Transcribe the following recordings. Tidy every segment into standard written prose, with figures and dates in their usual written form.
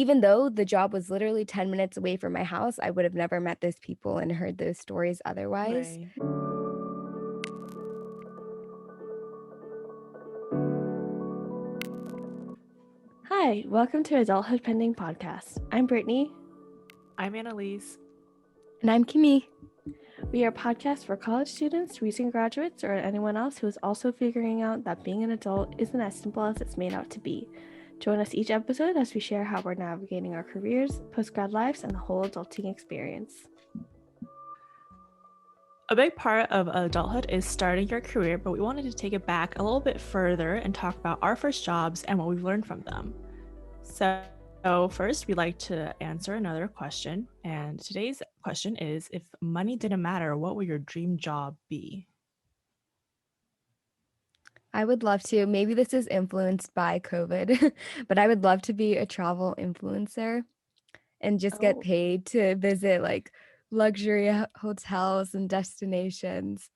even though the job was literally 10 minutes away from my house, I would have never met those people and heard those stories otherwise. Right. Hi, welcome to Adulthood Pending Podcast. I'm Brittany. I'm Annalise. And I'm Kimmy. We are a podcast for college students, recent graduates, or anyone else who is also figuring out that being an adult isn't as simple as it's made out to be. Join us each episode as we share how we're navigating our careers, post-grad lives, and the whole adulting experience. A big part of adulthood is starting your career, but we wanted to take it back a little bit further and talk about our first jobs and what we've learned from them. So first, we'd like to answer another question. And today's question is, if money didn't matter, what would your dream job be? I would love to. Maybe this is influenced by COVID, but I would love to be a travel influencer and just get paid to visit like luxury hotels and destinations.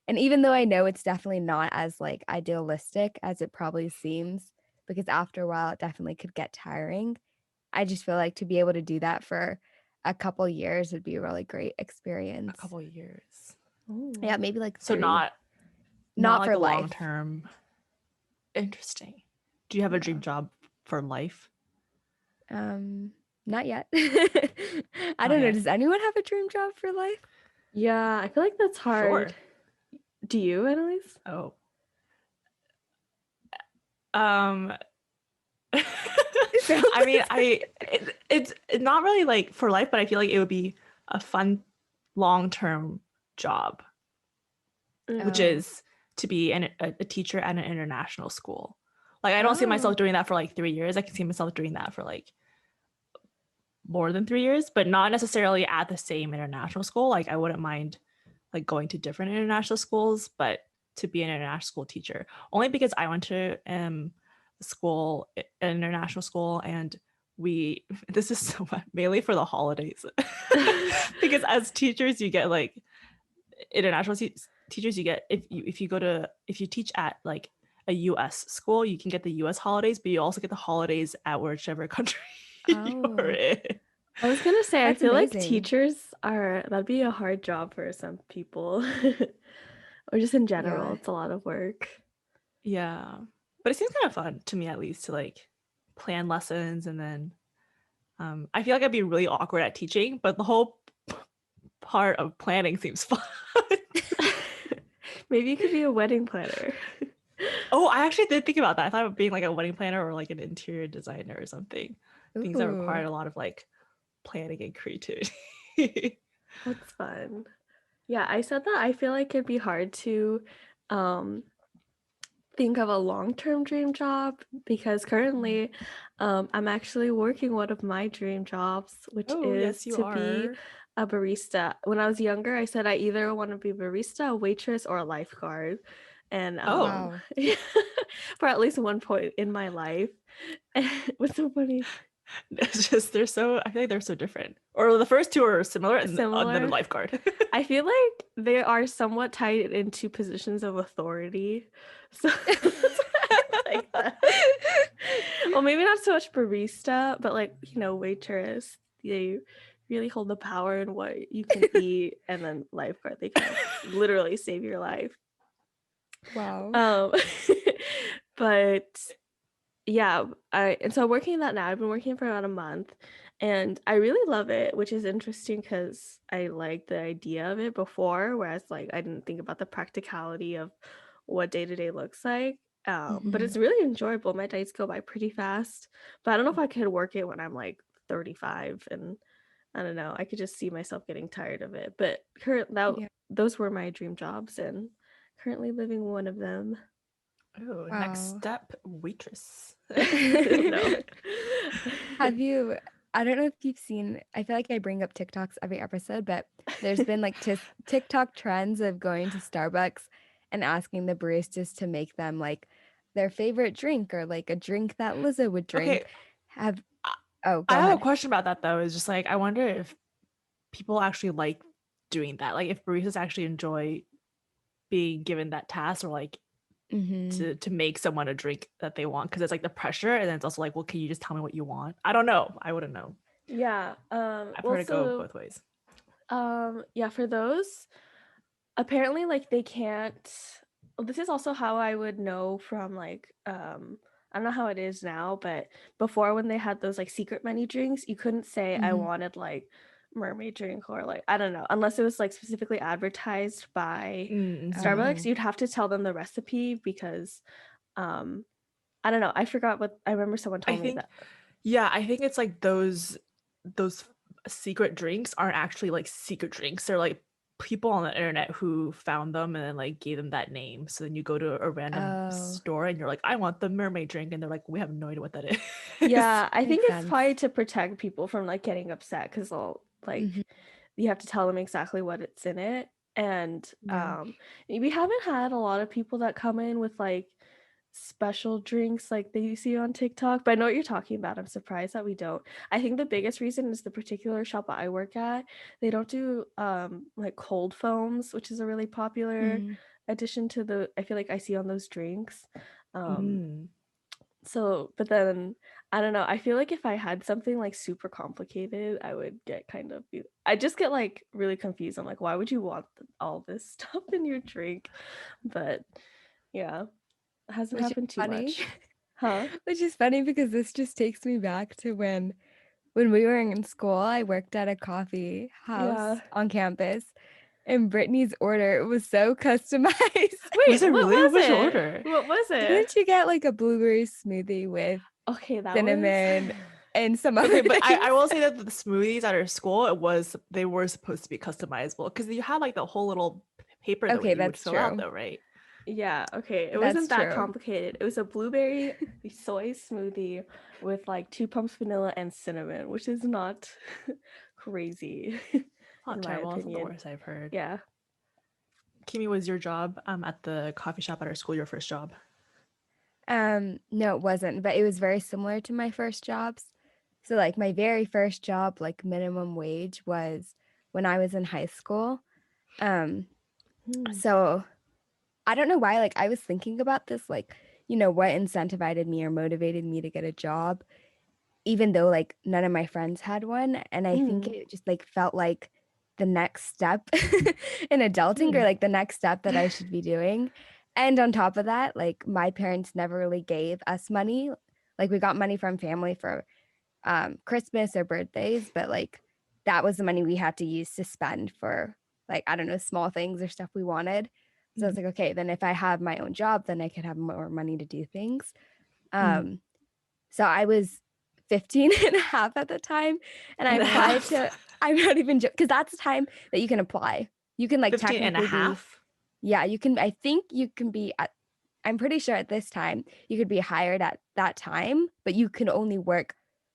And even though I know it's definitely not as like idealistic as it probably seems, because after a while it definitely could get tiring, I just feel like to be able to do that for a couple years would be a really great experience. A couple of years. Ooh. Yeah, maybe like 3. So not Not like for a life. long term. Interesting. Do you have a dream job for life? Not yet. I don't know. Does anyone have a dream job for life? Yeah, I feel like that's hard. Sure. Do you, Annalise? Oh. I mean, it's not really like for life, but I feel like it would be a fun long-term job, which is to be a teacher at an international school. Like I don't see myself doing that for like 3 years. I can see myself doing that for like more than 3 years, but not necessarily at the same international school. Like I wouldn't mind like going to different international schools, but to be an international school teacher, only because I went to school, an international school, and this is so mainly for the holidays because as teachers you get like international teachers, you get if you teach at like a US school, you can get the US holidays, but you also get the holidays at whichever country you're in. I was gonna say, That's I feel amazing. like teachers that'd be a hard job for some people. Or just in general, it's a lot of work. Yeah, but it seems kind of fun to me, at least, to like plan lessons. And then I feel like I'd be really awkward at teaching, but the whole part of planning seems fun. Maybe you could be a wedding planner. Oh, I actually did think about that. I thought of being like a wedding planner or like an interior designer or something. Things that required a lot of like planning and creativity. That's fun. Yeah, I said that I feel like it'd be hard to think of a long-term dream job because currently I'm actually working one of my dream jobs, which is to be a barista. When I was younger, I said I either want to be a barista, a waitress, or a lifeguard. And for at least one point in my life. What's so funny? It's just I feel like they're so different. Or the first two are similar, and then the lifeguard. I feel like they are somewhat tied into positions of authority. So like that. Well, maybe not so much barista, but like, waitress. They really hold the power in what you can eat, and then lifeguard, they can literally save your life. Wow. But yeah, so I'm working that now. I've been working for about a month, and I really love it, which is interesting because I like the idea of it before, whereas like I didn't think about the practicality of what day-to-day looks like. But it's really enjoyable. My days go by pretty fast, but I don't know if I could work it when I'm like 35, and I don't know. I could just see myself getting tired of it. But those were my dream jobs, and currently living one of them. Oh, wow. Next step, waitress. No. Have you, I don't know if you've seen, I feel like I bring up TikToks every episode, but there's been like TikTok trends of going to Starbucks and asking the baristas to make them like their favorite drink or like a drink that Lizzo would drink. Okay. I have a question about that though. Is just like, I wonder if people actually like doing that. Like if baristas actually enjoy being given that task, or like Mm-hmm. to make someone a drink that they want, because it's like the pressure, and then it's also like, well, can you just tell me what you want? I don't know. I wouldn't know. Yeah. I've Well, heard it go so both ways. yeah, for those, apparently like they can't. Well, this is also how I would know from like I don't know how it is now, but before when they had those like secret menu drinks, you couldn't say I Mm-hmm. wanted like mermaid drink or like I don't know, unless it was like specifically advertised by Starbucks. Oh. You'd have to tell them the recipe because um I don't know. I forgot what I remember someone I told me think, that. yeah, I think it's like those secret drinks aren't actually like secret drinks. They're like people on the internet who found them and then like gave them that name. So then you go to a random Oh. store and you're like, I want the mermaid drink, and they're like, we have no idea what that is. Yeah, I think Makes it's sense. probably to protect people from like getting upset because they'll like Mm-hmm. you have to tell them exactly what it's in it. And Yeah. we haven't had a lot of people that come in with like special drinks like they you see on TikTok, but I know what you're talking about. I'm surprised that we don't. I think the biggest reason is the particular shop that I work at. They don't do like cold foams, which is a really popular Mm-hmm. addition to the I feel like I see on those drinks. Um Mm. so, but then I don't know. I feel like if I had something like super complicated, I would get kind of. I just get like really confused. I'm like, why would you want all this stuff in your drink? But yeah, it hasn't Which is happened too funny. much. Huh? Which is funny because this just takes me back to when we were in school. I worked at a coffee Yeah. house on campus, and Brittany's order was so customized. Was Wait, it what really? What was was your it? order? What was it? Didn't you get like a blueberry smoothie with Okay, that was. cinnamon and some Okay, other but I things? will say that the smoothies at our school, they were supposed to be customizable, because you had like the whole little paper that Okay, you would that's fill out true. though, right? Yeah, okay. It That's wasn't that true. complicated. It was a blueberry soy smoothie with like 2 pumps vanilla and cinnamon, which is not crazy Not in my terrible. It's not the opinion. worst I've heard. Yeah. Kimi, was your job at the coffee shop at our school your first job? No, it wasn't, but it was very similar to my first jobs. So like my very first job, like minimum wage, was when I was in high school. Um, Hmm. so I don't know why, like I was thinking about this, like, what incentivized me or motivated me to get a job, even though like none of my friends had one. And I think Mm. it just like felt like the next step in adulting, or Hmm. like the next step that I should be doing. And on top of that, like my parents never really gave us money. Like we got money from family for Christmas or birthdays, but like that was the money we had to use to spend for like, I don't know, small things or stuff we wanted. So I was like, okay, then if I have my own job, then I could have more money to do things. Mm. Um, so I was 15 and a half at the time, and I And a applied half? to, I'm not even joking, because that's the time that you can apply. You can like 15 and a technically be, half? yeah, you can, I think you can be at, I'm pretty sure at this time you could be hired at that time, but you can only work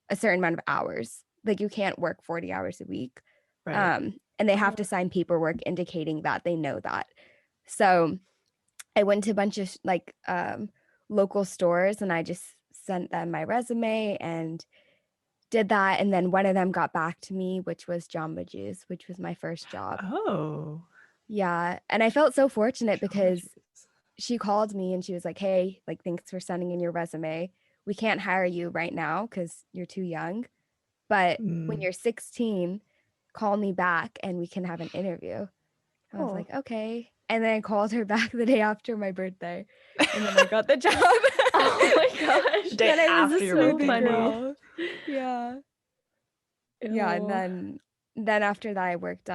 a certain amount of hours. Like you can't work 40 hours a week. Right. And they have Uh, to sign paperwork indicating that they know that. So I went to a bunch of like local stores, and I just sent them my resume and did that. And then one of them got back to me, which was Jamba Juice, which was my first job. Oh. Yeah. And I felt so fortunate Jamba because Juice. she called me and she was like, hey, like, thanks for sending in your resume. We can't hire you right now because you're too young. But when Mm. you're 16, call me back and we can have an interview. I was oh. like, okay. And then I called her back the day after my birthday. And then I got the job. Oh my gosh. The day Then I was after a your So smoothie birthday. funny. girl. Yeah. Yeah. And Ew. then after that I worked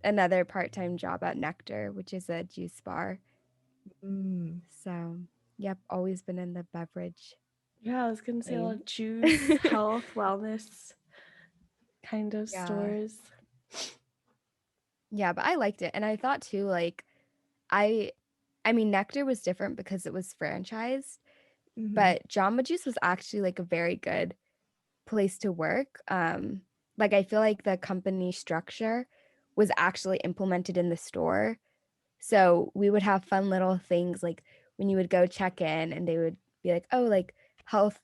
another part-time job at Nectar, which is a juice bar. Mm. So yep, always been in the beverage Yeah, I was gonna say a lot lane. of juice, health, wellness kind of Yeah. stores. Yeah, but I liked it. And I thought too, like, I I mean, Nectar was different because it was franchised, Mhm. but Jamba Juice was actually like a very good place to work. Like I feel like the company structure was actually implemented in the store. So we would have fun little things like when you would go check in and they would be like, oh, like health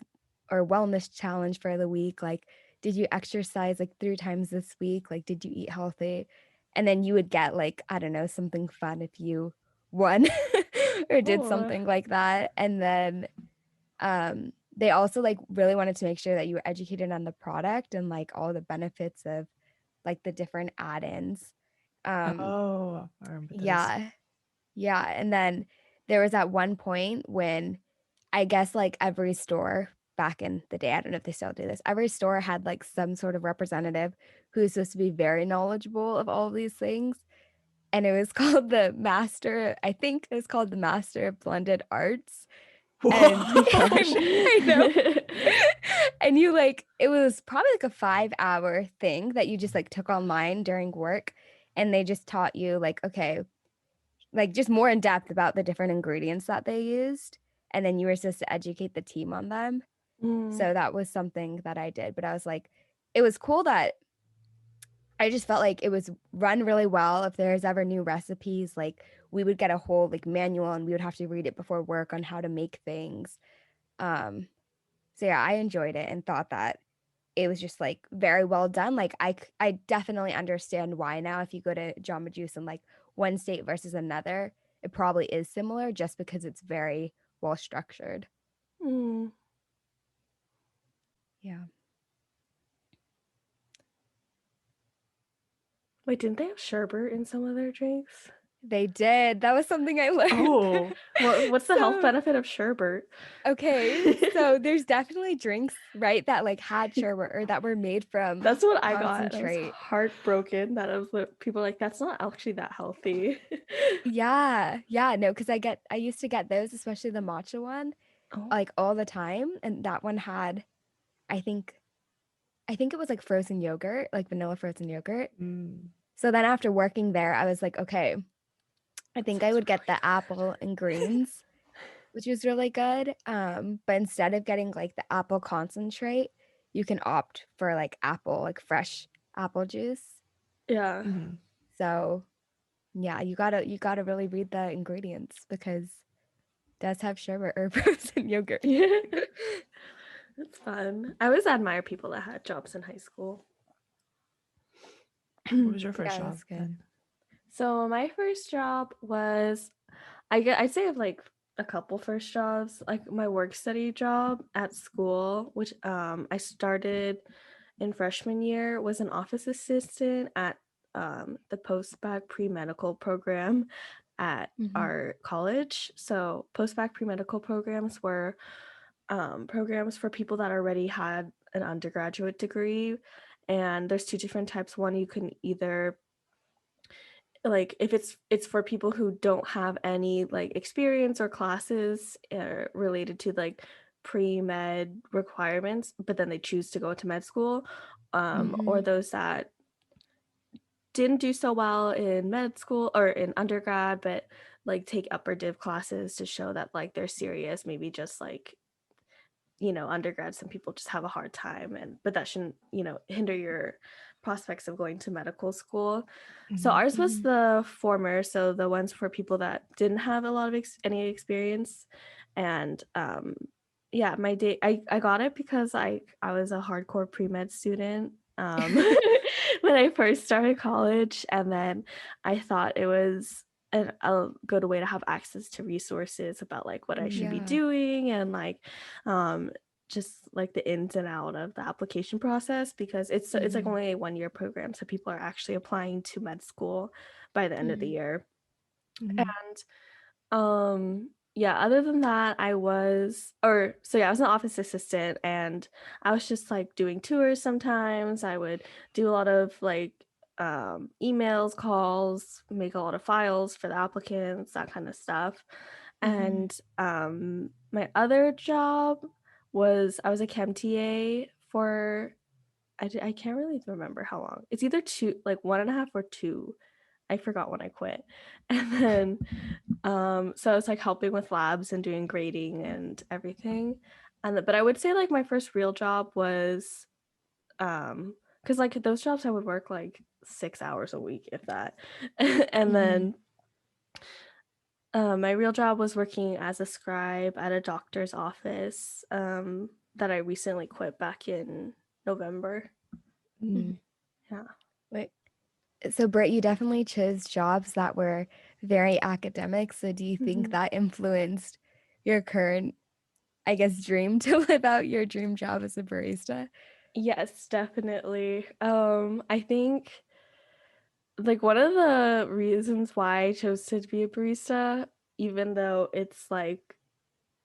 or wellness challenge for the week. Like, did you exercise like 3 times this week? Like, did you eat healthy? And then you would get like, I don't know, something fun if you won or did Oh. something like that. And then they also like really wanted to make sure that you were educated on the product and like all the benefits of like the different add-ins. I remember those. Yeah. Yeah. And then there was at one point when I guess like every store back in the day, I don't know if they still do this, every store had like some sort of representative who's supposed to be very knowledgeable of all of these things. And it was called the Master, I think it was called the Master of Blended Arts. And Oh my gosh. I know. And you like, it was probably like a 5-hour thing that you just like took online during work. And they just taught you like, okay, like just more in depth about the different ingredients that they used. And then you were supposed to educate the team on them. Mm. So that was something that I did. But I was like, it was cool that I just felt like it was run really well. If there's ever new recipes, like we would get a whole like manual and we would have to read it before work on how to make things. Um, so yeah, I enjoyed it and thought that it was just like very well done. Like I definitely understand why now if you go to Jamba Juice in like one state versus another, it probably is similar just because it's very well structured. Mm. Yeah. Wait, didn't they have sherbet in some of their drinks? They did. That was something I learned. Oh, what's the health So, benefit of sherbet? okay, so there's definitely drinks, right, that like had sherbet or that were made from That's what I got. I was concentrate. heartbroken that I was people were like, that's not actually that healthy. Yeah, no, because I used to get those, especially the matcha one, Oh. like all the time, and that one had, I think, it was like frozen yogurt, like vanilla frozen yogurt. Mm. So then after working there, I was like, okay, I think I Sounds would get really the apple and greens, which was really good. But instead of getting like the apple concentrate, you can opt for like apple, like fresh apple juice. Yeah. Mm-hmm. So yeah, you gotta really read the ingredients because it does have sherbet or frozen yogurt. Yeah. That's fun. I always admire people that had jobs in high school. What was your first Yeah, job that's good. then? So my first job was I'd say I have like a couple first jobs, like my work study job at school, which I started in freshman year, was an office assistant at the post-bac pre-medical program at our college. So post-bac pre-medical programs were programs for people that already had an undergraduate degree, and there's two different types. One, you can either like if it's for people who don't have any like experience or classes related to like pre-med requirements, but then they choose to go to med school, or those that didn't do so well in med school or in undergrad but like take upper div classes to show that like they're serious, maybe just like, you know, undergrad, some people just have a hard time, and but that shouldn't, you know, hinder your prospects of going to medical school. So Mm-hmm. ours was the former, so the ones for people that didn't have a lot of any experience. And yeah, my day I got it because I was a hardcore pre-med student when I first started college, and then I thought it was a good way to have access to resources about like what I should be Yeah. doing, and like just like the ins and out of the application process, because it's like only a 1-year program, so people are actually applying to med school by the end of the year. Mm-hmm. And yeah, other than that, I was an office assistant, and I was just like doing tours. Sometimes I would do a lot of like emails, calls, make a lot of files for the applicants, that kind of stuff. And my other job was I was a chem TA for I can't really remember how long. It's either 1.5 or 2. I forgot when I quit. And then so I was like helping with labs and doing grading and everything. But I would say like my first real job was because like those jobs I would work like 6 hours a week, if that. And then my real job was working as a scribe at a doctor's office that I recently quit back in November. Mm-hmm. Yeah. Wait. So Britt, you definitely chose jobs that were very academic. So do you think that influenced your current, I guess, dream to live out your dream job as a barista? Yes, definitely. I think like one of the reasons why I chose to be a barista, even though it's like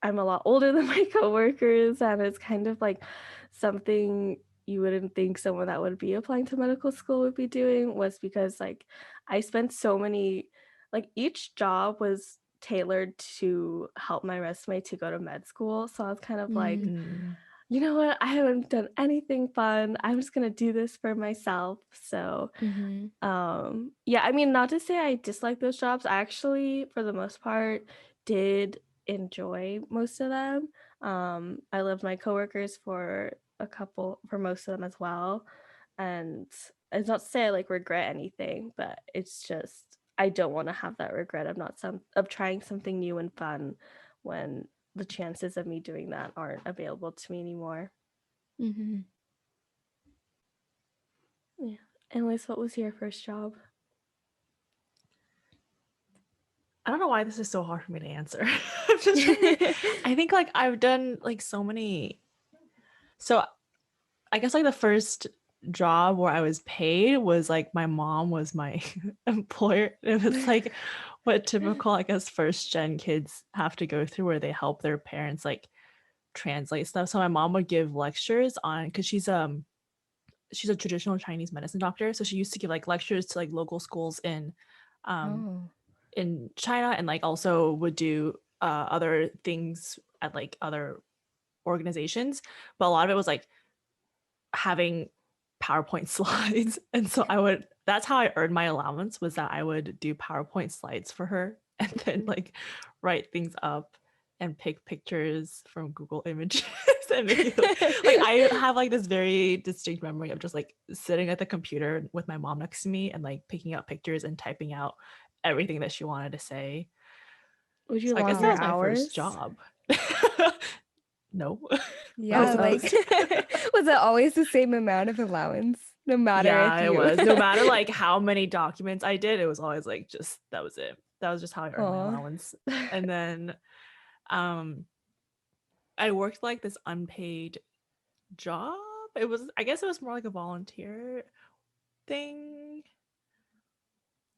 I'm a lot older than my coworkers and it's kind of like something you wouldn't think someone that would be applying to medical school would be doing, was because like I spent so many, like each job was tailored to help my resume to go to med school. So I was kind of like, Mm. you know what? I haven't done anything fun. I'm just gonna do this for myself. So Mm-hmm. yeah, I mean, not to say I dislike those jobs. I actually, for the most part, did enjoy most of them. I loved my coworkers for most of them as well. And it's not to say I like regret anything, but it's just I don't want to have that regret of not some of trying something new and fun when the chances of me doing that aren't available to me anymore. Mm-hmm. Yeah. Anyways, what was your first job? I don't know why this is so hard for me to answer. I'm just I think like I've done like so many. So I guess like the first job where I was paid was like my mom was my employer. It was like what typical, I guess, first gen kids have to go through, where they help their parents like translate stuff. So my mom would give lectures on, because she's a traditional Chinese medicine doctor. So she used to give like lectures to like local schools um Oh. in China, and like also would do other things at like other organizations. But a lot of it was like having PowerPoint slides. And so that's how I earned my allowance, was that I would do PowerPoint slides for her and then like write things up and pick pictures from Google Images and make it like I have like this very distinct memory of just like sitting at the computer with my mom next to me and like picking out pictures and typing out everything that she wanted to say. Would So you I guess log that your was my first hours? job. No. Not Yeah, like supposed. was it always the same amount of allowance? No matter if Yeah, it you was. No matter like how many documents I did, it was always like just that was it. That was just how I earned my Aw. allowance. And then um I worked like this unpaid job. I guess it was more like a volunteer thing.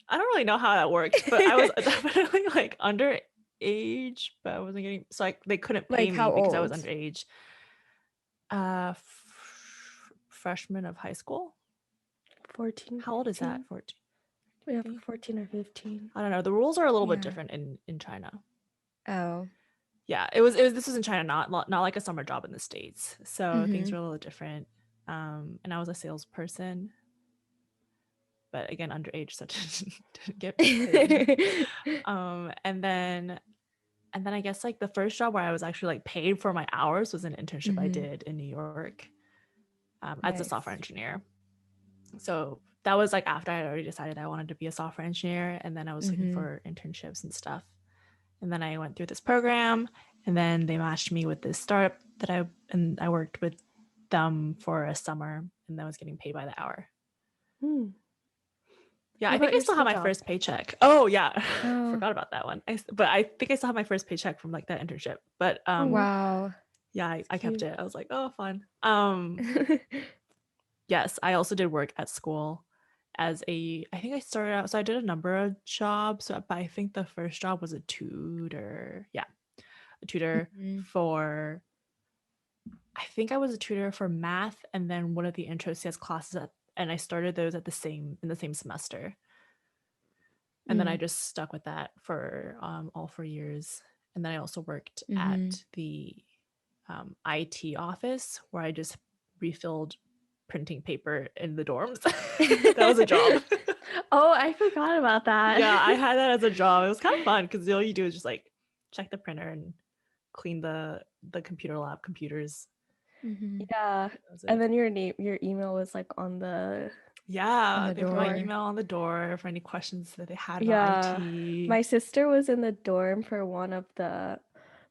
I don't really know how that worked, but I was definitely like underage, but I wasn't getting, so like they couldn't pay Like me how because I was old? underage. Freshman of high school. 14, How old is that? 15? 14. We have 15? 14 or 15. I don't know. The rules are a little bit Yeah. different in China. Oh. Yeah, it was this was in China, not like a summer job in the States. So things Mm-hmm. were a little different. And I was a salesperson, but again underage, so didn't get paid. And then I guess like the first job where I was actually like paid for my hours was an internship I Mm-hmm. did in New York, as a Nice. software engineer. So that was like after I had already decided I wanted to be a software engineer, and then I was looking Mm-hmm. for internships and stuff. And then I went through this program, and then they matched me with this startup and I worked with them for a summer, and then was getting paid by the hour. Hmm. Yeah, What I think about I your still have school my job? first paycheck. Oh yeah, Oh. forgot about that one. But I think I still have my first paycheck from like that internship. But Oh, Wow. yeah, I kept cute. it. I was like, oh, fun. Yes, I also did work at school I think I started out, so I did a number of jobs, but I think the first job was a tutor. Yeah, a tutor Mm-hmm. for, I think I was a tutor for math, and then one of the intro CS classes and I started those in the same semester. And then I just stuck with that for all 4 years. And then I also worked Mm-hmm. at the IT office, where I just refilled printing paper in the dorms. That was a job. Oh, I forgot about that. Yeah, I had that as a job. It was kind of fun because all you do is just like check the printer and clean the computer lab computers. Mm-hmm. Yeah. That was And it. then your email was like on the Yeah, the they put my door. email on the door for any questions that they had about yeah. IT. My sister was in the dorm for one of the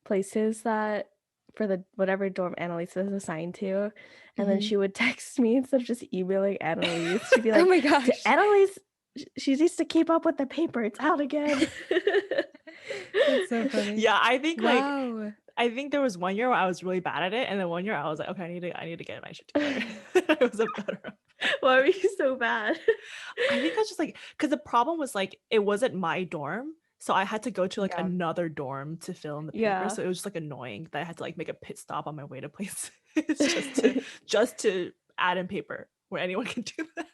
places that for the whatever dorm Annalise was assigned to. And then Mm-hmm. she would text me instead of just emailing Annalise. She'd be Oh like, my Did gosh. Annalise she needs to keep up with the paper. It's out again. That's so funny. Yeah, I think Wow. I think there was one year where I was really bad at it, and then one year I was like, okay, I need to get my shit together. It was a better. Why were you so bad? I think I was just like, because the problem was like it wasn't my dorm, so I had to go to like Yeah. another dorm to fill in the paper. Yeah. So it was just like annoying that I had to like make a pit stop on my way to places just to add in paper where anyone can do that.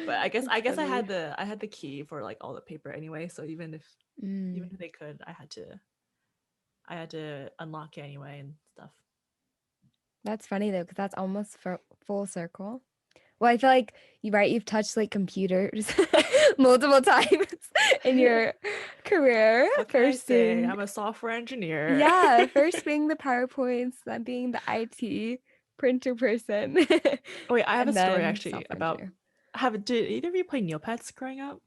But I guess I funny. had the key for like all the paper anyway. So even if they could, I had to unlock it anyway and stuff. That's funny though, because that's almost full circle. Well, I feel like you've touched like computers multiple times in your career. What can I First say? being, I'm a software engineer. yeah, first being the PowerPoints, then being the IT printer person. Oh wait, I have a and story then actually software about engineer. did either of you play Neopets growing up?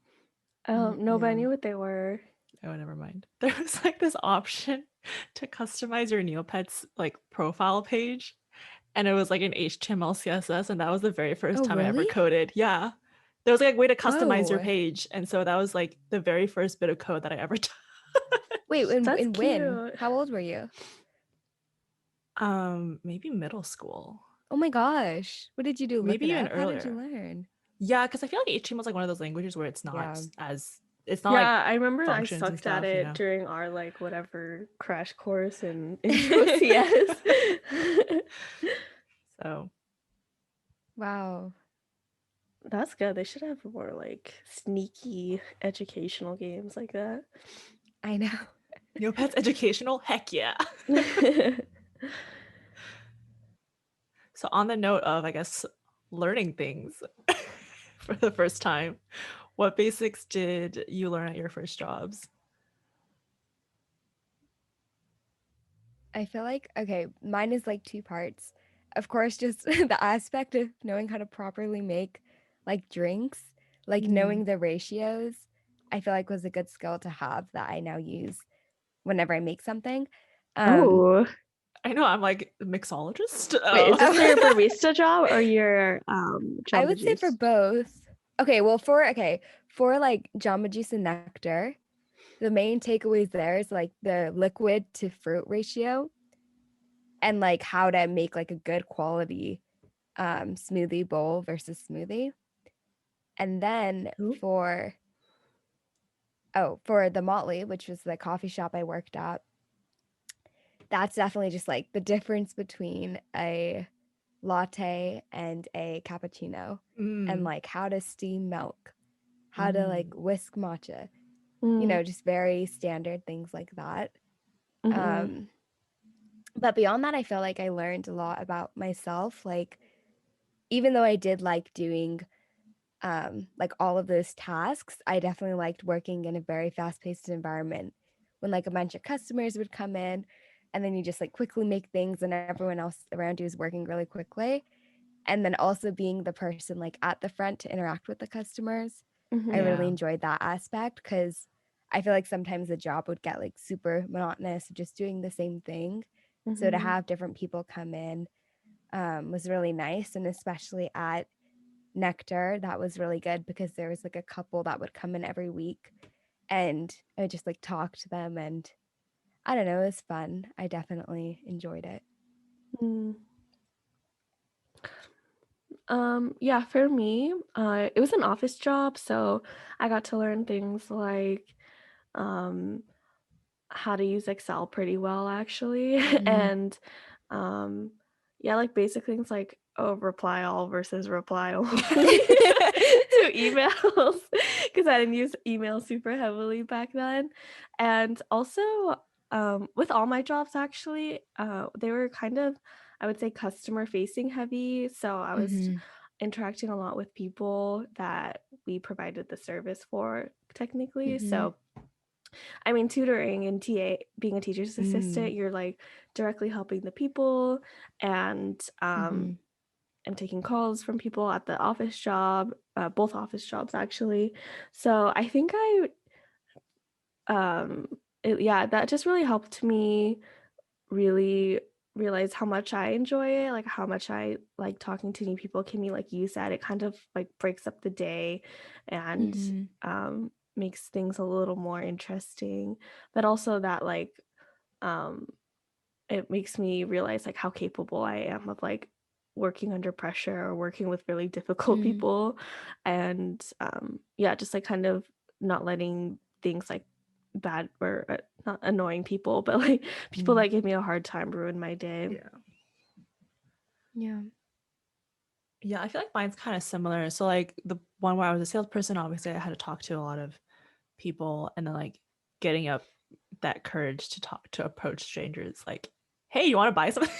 No, but I No. knew what they were. Oh, never mind. There was like this option to customize your Neopets like profile page, and it was like an HTML, CSS, and that was the very first Oh, time I ever really? coded. Yeah, there was like a way to customize your Whoa. page, and so that was like the very first bit of code that I ever touched. Wait, That's and when? cute. How old were you? Maybe middle school, Oh my gosh. What did you do? Look maybe it even up? How did you earlier. learn? Yeah, because I feel like HTML is like one of those languages where Yeah. it's not like Yeah, I remember I functions and sucked at stuff, you it know. during our like whatever crash course in intro CS. So Wow. That's good. They should have more like sneaky educational games like that. I know. Neopets educational, heck yeah. So on the note of, I guess, learning things for the first time, what basics did you learn at your first jobs? I feel like, okay, mine is like two parts. Of course, just the aspect of knowing how to properly make like drinks, like knowing the ratios, I feel like was a good skill to have that I now use whenever I make something. Um, Oh, I know I'm like a mixologist. wait, is this Oh. for your barista job or your I Jamba would say for Juice? both. Okay, well, for like Jamba Juice and nectar, the main takeaways there is like the liquid to fruit ratio and like how to make like a good quality smoothie bowl versus smoothie. And then Ooh. for the Motley, which was the coffee shop I worked at, that's definitely just like the difference between a latte and a cappuccino and like how to steam milk, how to like whisk matcha, just very standard things like that. Mm-hmm. But beyond that, I feel like I learned a lot about myself. Like, even though I did like doing like all of those tasks, I definitely liked working in a very fast-paced environment when like a bunch of customers would come in and then you just like quickly make things and everyone else around you is working really quickly. And then also being the person like at the front to interact with the customers. I Mm-hmm. really Yeah. enjoyed that aspect because I feel like sometimes the job would get like super monotonous, just doing the same thing. So to Mm-hmm. have different people come in was really nice. And especially at Nectar, that was really good because there was like a couple that would come in every week and I would just like talk to them and I don't know, it was fun. I definitely enjoyed it. Mm. Yeah, for me, it was an office job, so I got to learn things like um how to use Excel pretty well actually. Mhm. And um yeah, like basic things like reply all versus reply only to emails because I didn't use email super heavily back then. And also with all my jobs actually, they were kind of, I would say, customer facing heavy. So I was Mhm. interacting a lot with people that we provided the service for technically. Mhm. So I mean, tutoring and TA, being a teacher's assistant, Mm. you're like directly helping the people and Mhm. and taking calls from people at the office job, both office jobs actually. So I think yeah, that just really helped me really realize how much I enjoy it, like how much I like talking to new people. Kimmy, like you said, it kind of like breaks up the day and makes things a little more interesting. But also that like it makes me realize like how capable I am of like working under pressure or working with really difficult people, and yeah, just like kind of not letting things like bad or not annoying people, but like people that give me a hard time ruin my day. Yeah, I feel like mine's kind of similar. So like the one where I was a salesperson, obviously I had to talk to a lot of people, and then like getting up that courage to approach strangers, like, hey, you want to buy something?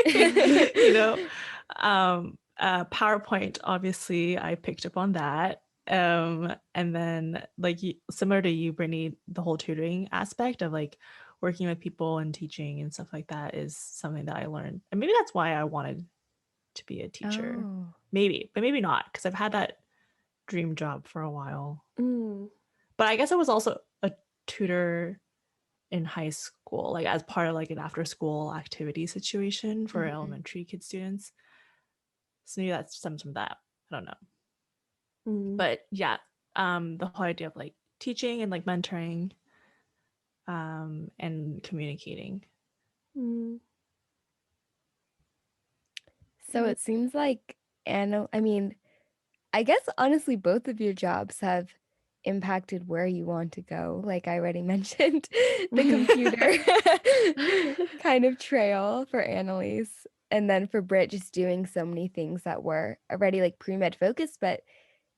You know, PowerPoint, obviously I picked up on that. And then like similar to you, Brittany, the whole tutoring aspect of like working with people and teaching and stuff like that is something that I learned, and maybe that's why I wanted to be a teacher. Maybe, but maybe not, because I've had that dream job for a while. But I guess I was also a tutor in high school, like as part of like an after school activity situation for elementary kid students. So maybe that stems from that. I don't know. But yeah, the whole idea of like teaching and like mentoring and communicating. So it seems like I mean, I guess honestly both of your jobs have impacted where you want to go. Like I already mentioned, the computer kind of trail for Annalise. And then for Britt, just doing so many things that were already like pre-med focused, but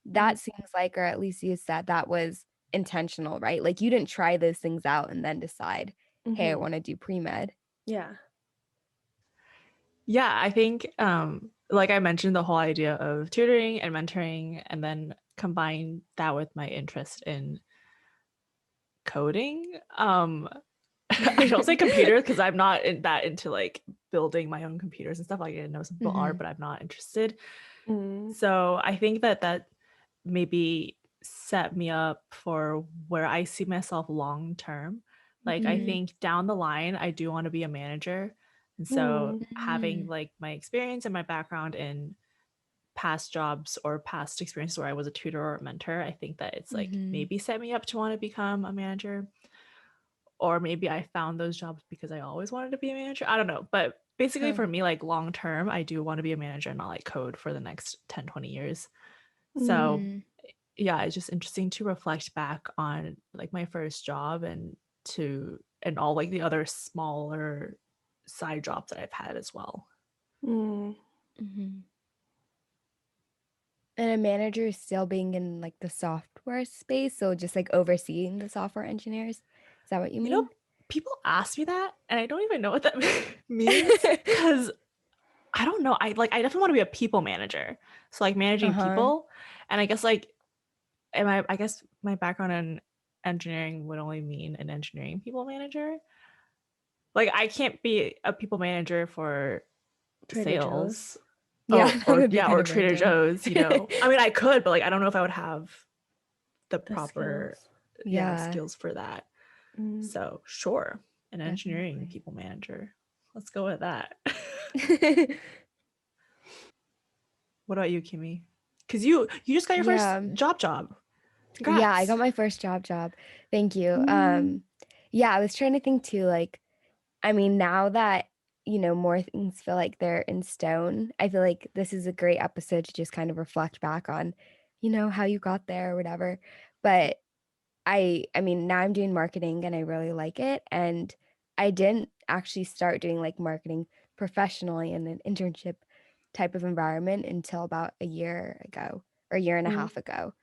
that seems like, or at least you said that was intentional, right? Like you didn't try those things out and then decide, hey, I want to do pre-med. Yeah. Yeah, I think like I mentioned, the whole idea of tutoring and mentoring, and then combine that with my interest in coding. I don't say computers because I'm not that into like building my own computers and stuff. Like I know some people are, but I'm not interested. So I think that maybe set me up for where I see myself long term. Like I think down the line, I do want to be a manager. And so having like my experience and my background in past jobs or past experiences where I was a tutor or a mentor, I think that it's like maybe set me up to want to become a manager. Or maybe I found those jobs because I always wanted to be a manager. I don't know. But basically for me, like long term, I do want to be a manager and not like code for the next 10, 20 years. So yeah, it's just interesting to reflect back on like my first job and all like the other smaller side jobs that I've had as well. And a manager is still being in like the software space, so just like overseeing the software engineers. Is that what you mean? People ask me that, and I don't even know what that means because I don't know. I definitely want to be a people manager, so like managing people, and I guess like, I guess my background in engineering would only mean an engineering people manager. Like I can't be a people manager for Trader sales. Joe's. Yeah, that would be kind or of Trader random. Joe's, you know. I mean, I could, but like I don't know if I would have the The proper skills. skills for that. So sure, an engineering people manager. Let's go with that. What about you, Kimmy? Because you just got your first job. Congrats. Yeah, I got my first job. Thank you. Yeah, I was trying to think too, like, I mean, now that, more things feel like they're in stone, I feel like this is a great episode to just kind of reflect back on, how you got there or whatever. But I mean, now I'm doing marketing and I really like it. And I didn't actually start doing like marketing professionally in an internship type of environment until about a year ago or a year and a half ago.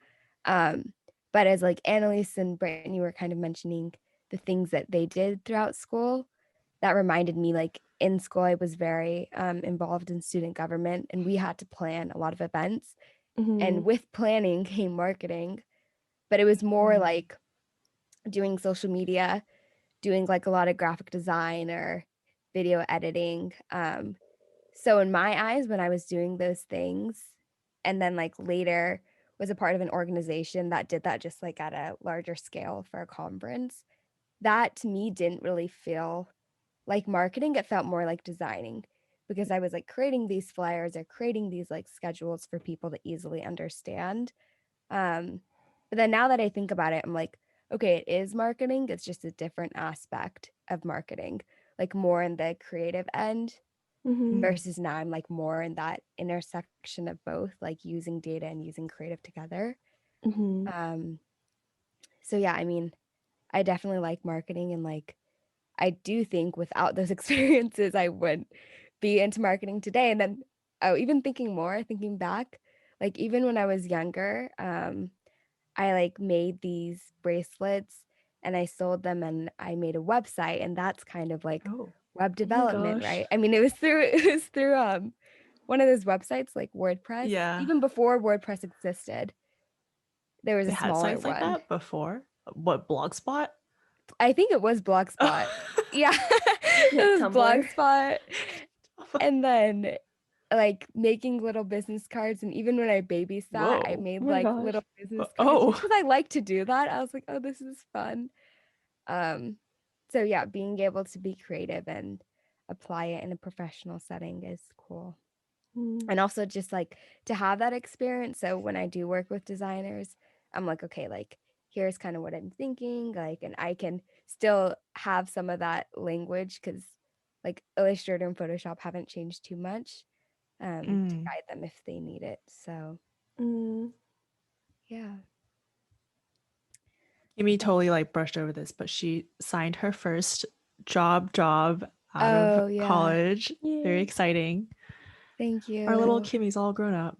But as like Annalise and Brittany were kind of mentioning the things that they did throughout school, that reminded me like in school, I was very involved in student government and we had to plan a lot of events. And with planning came marketing, but it was more like doing social media, doing like a lot of graphic design or video editing. So in my eyes, when I was doing those things, and then like later was a part of an organization that did that just like at a larger scale for a conference, that to me didn't really feel like marketing, it felt more like designing because I was like creating these flyers or creating these like schedules for people to easily understand. Um, but then now that I think about it, I'm like, okay, it is marketing. It's just a different aspect of marketing, like more in the creative end Mm-hmm. versus now I'm like more in that intersection of both, like using data and using creative together. Mm-hmm. Um, so yeah, I mean, I definitely like marketing and like I do think without those experiences, I wouldn't be into marketing today. And then, oh, even thinking back, like even when I was younger, I like made these bracelets and I sold them and I made a website and that's kind of like Oh, web Oh my development, gosh. right? I mean, it was through one of those websites like WordPress. yeah. Even before WordPress existed, there was They a had smaller sites like one. that before. What, Blogspot? I think it was Blogspot. Yeah, Like it was Tumblr. Blogspot. And then like making little business cards. And even when I babysat, I Whoa. Oh made my like gosh. little business cards just Oh. because I like to do that. I was like, oh, this is fun. Um, so yeah, being able to be creative and apply it in a professional setting is cool. Mm. And also just like to have that experience. So when I do work with designers, I'm like, okay, like here's kind of what I'm thinking, like, and I can still have some of that language because like Illustrator and Photoshop haven't changed too much to Mm. guide them if they need it. So Mm. yeah. Amy totally like brushed over this, but she signed her first job out of Oh yeah. college. Very Yay. exciting. Thank Our little you. Kimmy's all grown up.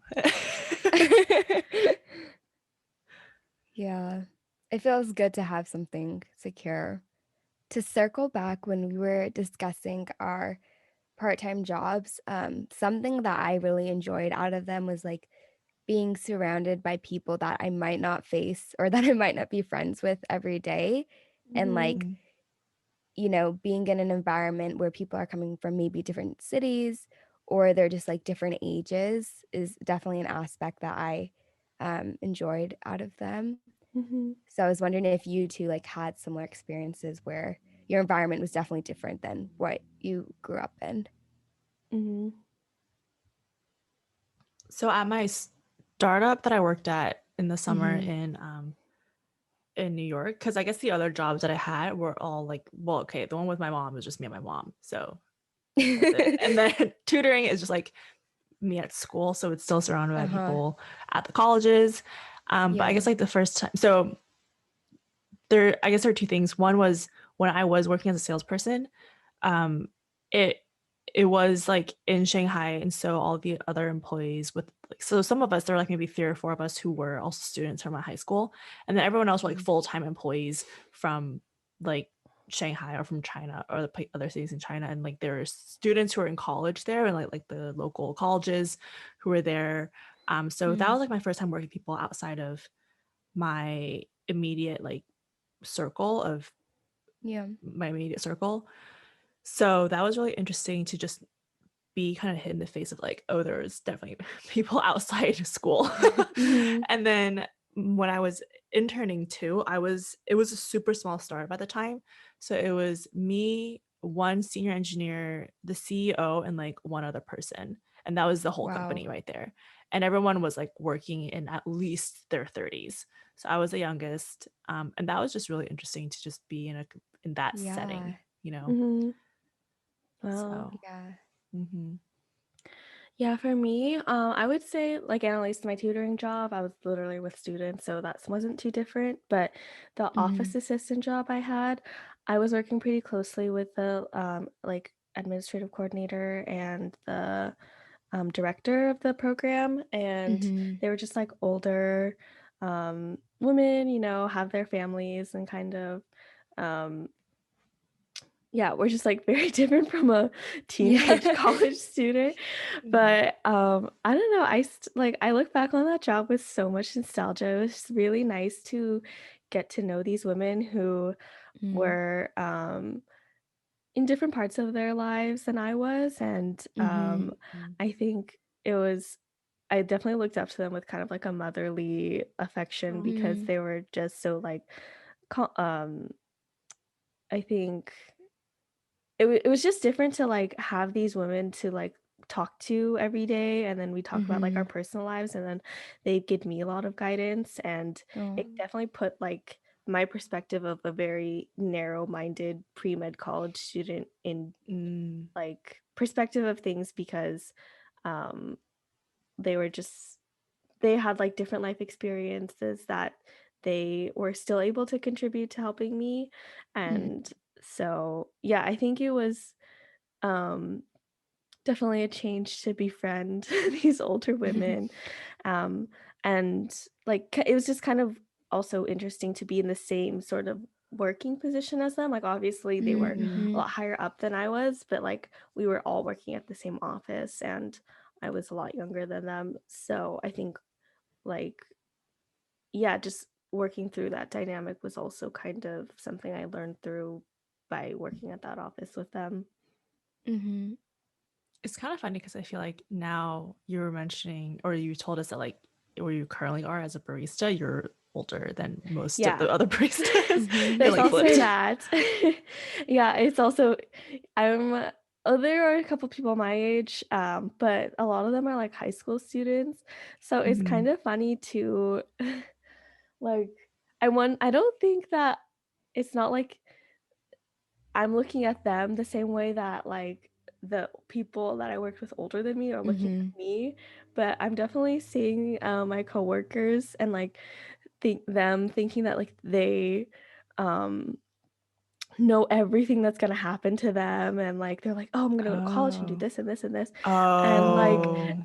Yeah. It feels good to have something secure. To circle back when we were discussing our part-time jobs, something that I really enjoyed out of them was like being surrounded by people that I might not face or that I might not be friends with every day. And Mm-hmm. like, Mm. you know, being in an environment where people are coming from maybe different cities or they're just like different ages is definitely an aspect that I enjoyed out of them. Mm-hmm. So I was wondering if you two like had similar experiences where your environment was definitely different than what you grew up in. Mm-hmm. So at my startup that I worked at in the summer Mm-hmm. in New York, because I guess the other jobs that I had were all like, well, okay, the one with my mom was just me and my mom. So that's it. And then tutoring is just like me at school. So it's still surrounded by Uh-huh. people at the colleges. But I Yeah. guess like the first time, so I guess there are two things. One was when I was working as a salesperson, um, it it was like in Shanghai, and so all the other employees with like, so some of us, there were like maybe 3 or 4 of us who were also students from my high school, and then everyone else were like Mhm. full-time employees from like Shanghai or from China or the other cities in China, and like there were students who were in college there and like the local colleges who were there. So that Mm. was like my first time working with people outside of my immediate like circle of Yeah. my immediate circle. So that was really interesting to just be kind of hit in the face of like, oh, there's definitely people outside of school. Mm-hmm. And then when I was interning too, it was a super small startup at the time. So it was me, one senior engineer, the CEO, and like one other person. And that was the whole Wow. company right there. And everyone was like working in at least their 30s. So I was the youngest. And that was just really interesting to just be in that Yeah. setting, you know. Mm-hmm. Wow. So Yeah. mhm. Yeah, for me, I would say like at least my tutoring job, I was literally with students, so that wasn't too different. But the office Mhm. assistant job I had, I was working pretty closely with the like administrative coordinator and the director of the program, and Mhm. they were just like older women, you know, have their families and kind of um yeah, we're just like very different from a teenage Yeah. college student. Mhm. But I don't know, like I look back on that job with so much nostalgia. It was really nice to get to know these women who Mm. were in different parts of their lives than I was, and Mhm. Mhm. I think it was I definitely looked up to them with kind of like a motherly affection Oh. because Mhm. they were just so like I think it was just different to like have these women to like talk to every day, and then we talk about like our Mhm. personal lives, and then they give me a lot of guidance, and Oh. it definitely put like my perspective of a very narrow-minded pre-med college student in like perspective of things, because um they were just they had like different life experiences that they were still able to contribute to helping me. Mhm. And so yeah, I think it was um definitely a change to befriend these older women. um and like it was just kind of also interesting to be in the same sort of working position as them. Like obviously they were a Mhm. lot higher up than I was, but like we were all working at the same office, and I was a lot younger than them. So I think like yeah, just working through that dynamic was also kind of something I learned through by working at that office with them. Mhm. It's kind of funny because I feel like now you were mentioning, or you told us that like where you currently are as a barista, you're older than most of Yeah. the other baristas. Mhm. You're There's like also flipped. that. Yeah, it's also I'm there are a couple people my age, but a lot of them are like high school students. So it's kind Mhm. of funny to like I don't think that it's not like I'm looking at them the same way that like the people that I worked with older than me are looking Mhm. at me, but I'm definitely seeing my coworkers and like thinking that like they um know everything that's gonna happen to them, and like they're like, oh, I'm gonna go to college and do Oh. this and this and this, and Oh.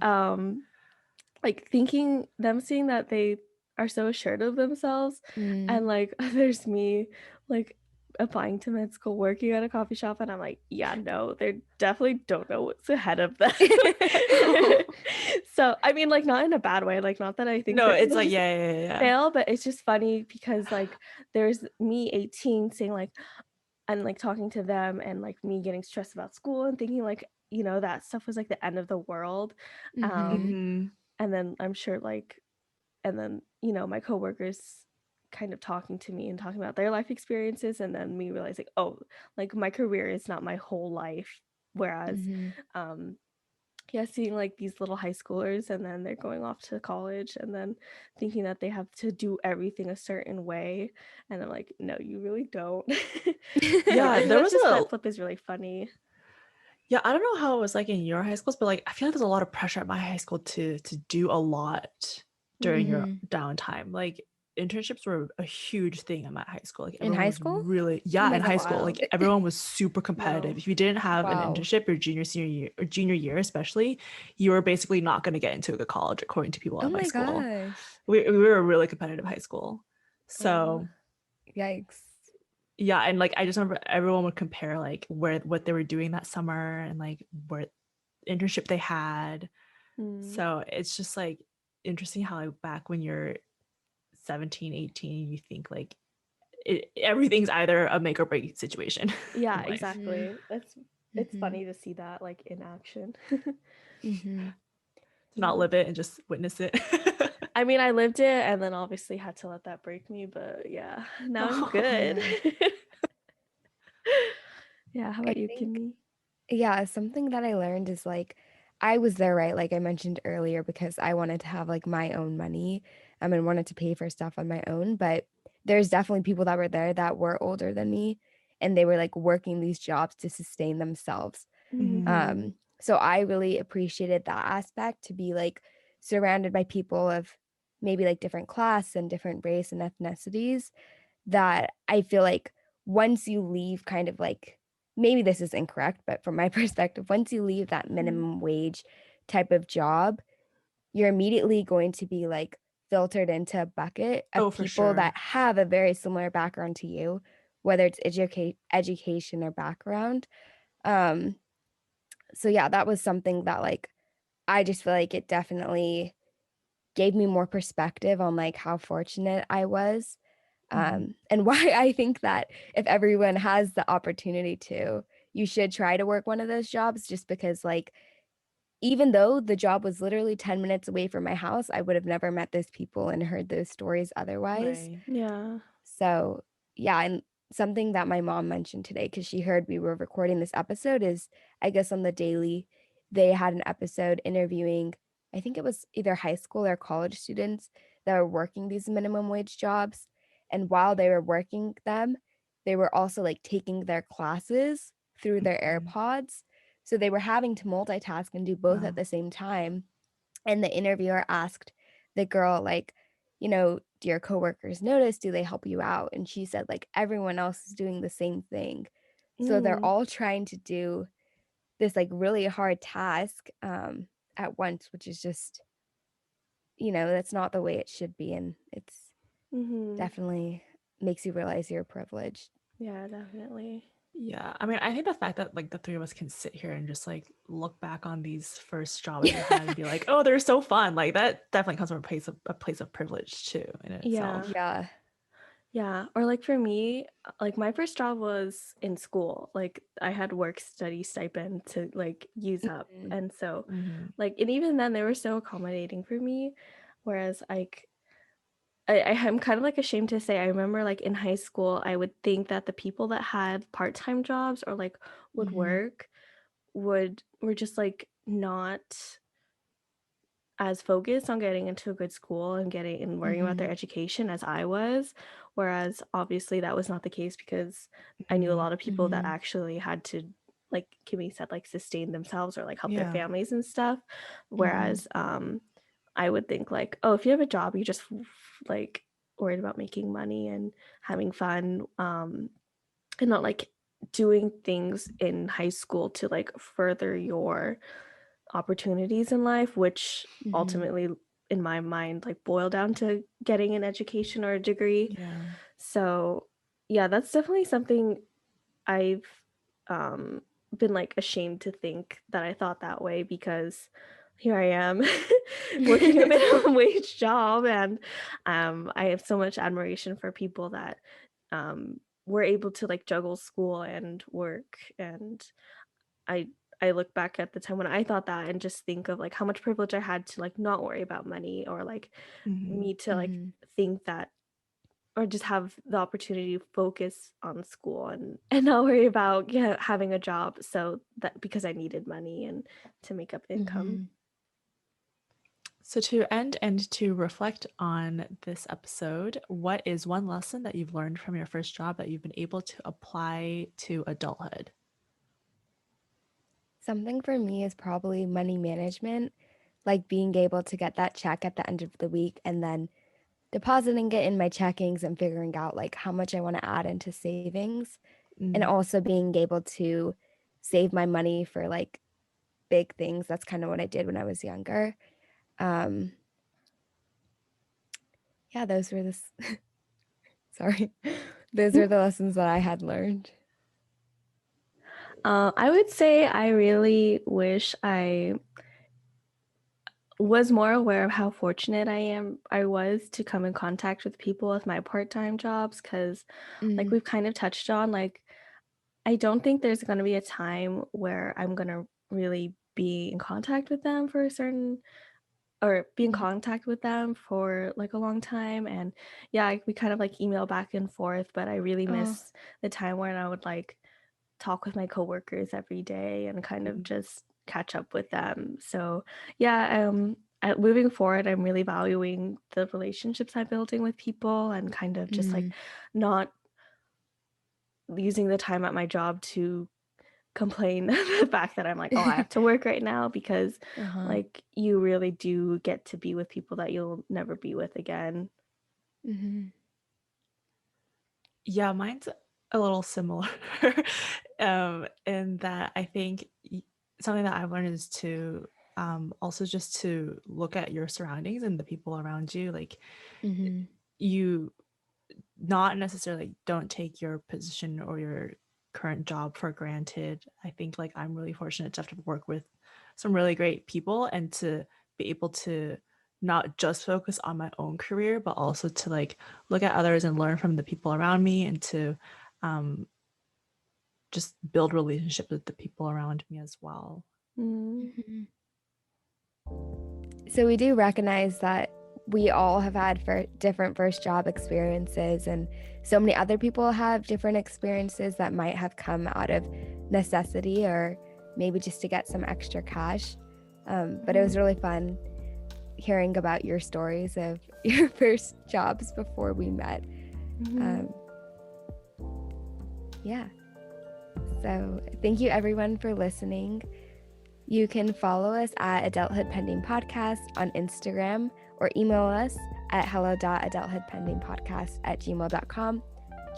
like thinking them seeing that they are so assured of themselves, Mm. and like there's me like applying to med school, working at a coffee shop, and I'm like, yeah, no, they definitely don't know what's ahead of them. So I mean, like not in a bad way, like not that I think No, that it's they'll like just yeah. fail, but it's just funny because like there's me 18 saying like and like talking to them, and like me getting stressed about school and thinking like that stuff was like the end of the world. Mhm. um Mhm. and then I'm sure like and then my coworkers kind of talking to me and talking about their life experiences, and then me realizing, oh, like my career is not my whole life. Whereas Mhm. um yeah, seeing like these little high schoolers, and then they're going off to college, and then thinking that they have to do everything a certain way, and I'm like, no, you really don't. So Yeah, I think there that's was just a that flip is really funny. yeah, I don't know how it was like in your high schools, but like I feel like there's a lot of pressure at my high school to do a lot during your Mhm. downtime. Like internships were a huge thing at my high school. Like In everyone high was school? really Oh yeah, my in high god. school, Wow. like everyone was super competitive. No. If you didn't have an Wow. internship your junior, senior year or junior year, especially, you were basically not going to get into a good college according to people Oh at my my school. gosh. We were a really competitive high school. Oh. So Yikes. yeah, and like I just remember everyone would compare like what they were doing that summer and like where internship they had. Mm. So it's just like interesting how like, back when you're 17, 18, you think like everything's either a make or break situation Yeah, in life. Mhm. exactly. It's Mhm. funny to see that like in action. Mhm. To not Yeah. live it and just witness it. I mean, I lived it and then obviously had to let that break me, but yeah, now I'm good. Yeah. Yeah, how I about you, think Kimmy? yeah, something that I learned is like I was there, right? Like I mentioned earlier, because I wanted to have like my own money, and wanted to pay for stuff on my own. But there's definitely people that were there that were older than me, and they were like working these jobs to sustain themselves. Mm-hmm. Mhm. So I really appreciated that aspect, to be like surrounded by people of maybe like different class and different race and ethnicities, that I feel like once you leave kind of like, maybe this is incorrect, but from my perspective, once you leave that minimum wage type of job, you're immediately going to be like filtered into a bucket of Oh, for people sure. that have a very similar background to you, whether it's education or background. Um, so yeah, that was something that like I just feel like it definitely gave me more perspective on like how fortunate I was, Mhm. and why I think that if everyone has the opportunity to, you should try to work one of those jobs, just because like even though the job was literally 10 minutes away from my house, I would have never met those people and heard those stories otherwise. Right. Yeah. So, yeah, and something that my mom mentioned today, because she heard we were recording this episode, is I guess on the Daily, they had an episode interviewing, I think it was either high school or college students that were working these minimum wage jobs. And while they were working them, they were also like taking their classes through their Mhm. AirPods. So they were having to multitask and do both at Wow. the same time. And the interviewer asked the girl, like, do your coworkers notice? Do they help you out? And she said, like, everyone else is doing the same thing. So they're Mm, all trying to do this like really hard task at once, which is just, that's not the way it should be. And it's mm-hmm. definitely makes you realize you're privileged. Yeah, definitely. Yeah, I mean, I think the fact that like the three of us can sit here and just like look back on these first jobs we had and be like, oh, they're so fun. Like that definitely comes from a place of privilege too in Yeah. itself. Yeah. Yeah. Or like for me, like my first job was in school. Like I had work study stipend to like use up. Mhm. And so Mm-hmm. like and even then they were so accommodating for me. Whereas like I'm kind of like ashamed to say I remember like in high school I would think that the people that had part-time jobs or like would Mhm. work were just like not as focused on getting into a good school and getting and worrying about their Mhm. education as I was. Whereas obviously that was not the case because I knew a Mm-hmm. lot of people that Mhm. actually had to, like Kimmy said, like sustain themselves or like help their Yeah. families and stuff. Mhm. Whereas I would think like, oh, if you have a job, you just like worried about making money and having fun, and not like doing things in high school to like further your opportunities in life, which Mhm. ultimately in my mind like boil down to getting an education or a degree. Yeah. So yeah, that's definitely something I've um been like ashamed to think that I thought that way because here I am working a minimum wage job, and I have so much admiration for people that were able to like juggle school and work. And I I look back at the time when I thought that and just think of like how much privilege I had to like not worry about money or like Mm-hmm. me to like Mhm. think that or just have the opportunity to focus on school and not worry about having a job, so that because I needed money and to make up income. Mhm. So to end and to reflect on this episode, what is one lesson that you've learned from your first job that you've been able to apply to adulthood? Something for me is probably money management, like being able to get that check at the end of the week and then depositing it in my checkings and figuring out like how much I want to add into savings, and Mm. also being able to save my money for like big things. That's kind of what I did when I was younger. Um, yeah, those were sorry. Those are the lessons that I had learned. I would say I really wish I was more aware of how fortunate I was to come in contact with people with my part-time jobs, because like Mm, we've kind of touched on, like I don't think there's going to be a time where I'm going to really be in contact with them for a certain or be in mhm. contact with them for like a long time. And yeah, we kind of like email back and forth, but I really Oh, miss the time when I would like talk with my coworkers every day and kind of just catch up with them. So yeah, moving forward, I'm really valuing the relationships I'm building with people and kind of just like mm, not using the time at my job to complain the fact that I'm like, oh, I have to work right now, because uh-huh. like you really do get to be with people that you'll never be with again. Mhm. Yeah, mine's a little similar. In that I think something that I've learned is to also just to look at your surroundings and the people around you. Like Mhm. you not necessarily don't take your position or your current job for granted. I think like I'm really fortunate to have to work with some really great people and to be able to not just focus on my own career, but also to like look at others and learn from the people around me and to um, just build relationships with the people around me as well. Mm. Mhm. So we do recognize that we all have had different first job experiences, and so many other people have different experiences that might have come out of necessity or maybe just to get some extra cash. But it was really fun hearing about your stories of your first jobs before we met. Yeah. So thank you everyone for listening. You can follow us at Adulthood Pending Podcast on Instagram or email us at hello.adulthoodpendingpodcast@gmail.com.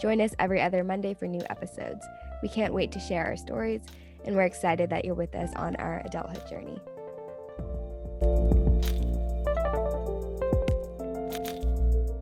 Join us every other Monday for new episodes. We can't wait to share our stories, and we're excited that you're with us on our adulthood journey.